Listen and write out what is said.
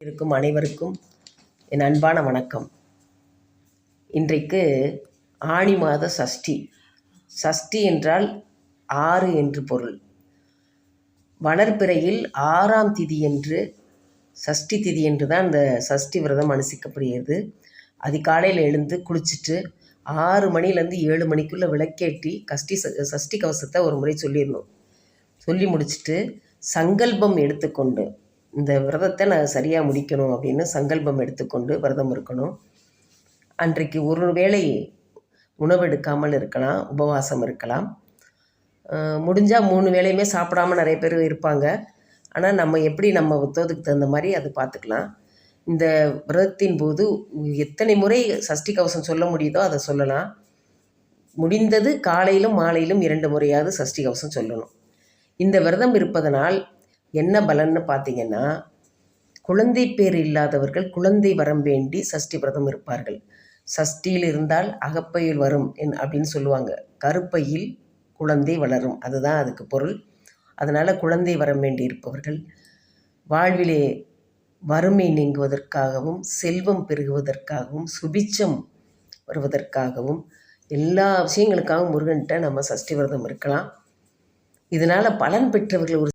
இருக்கும் அனைவருக்கும் என் அன்பான வணக்கம். இன்றைக்கு ஆணி மாத சஷ்டி. சஷ்டி என்றால் 6 என்று பொருள். வளர்பிறையில் 6ஆம் திதி என்று சஷ்டி திதி என்று தான் இந்த சஷ்டி விரதம் அனுசிக்கப்படுகிறது. அதிகாலையில் எழுந்து குளிச்சுட்டு 6 மணிலேருந்து 7 மணிக்குள்ளே விளக்கேற்றி சஷ்டி கவசத்தை ஒரு முறை சொல்லிடணும். சொல்லி முடிச்சுட்டு சங்கல்பம் எடுத்துக்கொண்டு இந்த விரதத்தை நான் சரியாக முடிக்கணும் அப்படின்னு சங்கல்பம் எடுத்துக்கொண்டு விரதம் இருக்கணும். அன்றைக்கு ஒரு வேளை உணவு எடுக்காமல் இருக்கலாம், உபவாசம் இருக்கலாம். முடிஞ்சால் 3 வேளையுமே சாப்பிடாமல் நிறைய பேர் இருப்பாங்க. ஆனால் நம்ம எப்படி நம்ம தோதுக்கு தகுந்த மாதிரி அது பார்த்துக்கலாம். இந்த விரதத்தின் போது எத்தனை முறை சஷ்டி கவசம் சொல்ல முடியுதோ அதை சொல்லலாம். முடிந்தது காலையிலும் மாலையிலும் 2 முறையாவது சஷ்டி கவசம் சொல்லணும். இந்த விரதம் இருப்பதனால் என்ன பலன்னு பார்த்தீங்கன்னா, குழந்தை பேர் இல்லாதவர்கள் குழந்தை வரம் வேண்டி சஷ்டி விரதம் இருப்பார்கள். சஷ்டியில் இருந்தால் அகப்பையில் வரும் அப்படின்னு சொல்லுவாங்க. கருப்பையில் குழந்தை வளரும், அதுதான் அதுக்கு பொருள். அதனால் குழந்தை வரம் வேண்டி இருப்பவர்கள் வாழ்விலே வறுமை நீங்குவதற்காகவும் செல்வம் பெருகுவதற்காகவும் சுபிட்சம் வருவதற்காகவும் எல்லா விஷயங்களுக்காகவும் முருகன்கிட்ட நம்ம சஷ்டி விரதம் இருக்கலாம். இதனால் பலன் பெற்றவர்கள் ஒரு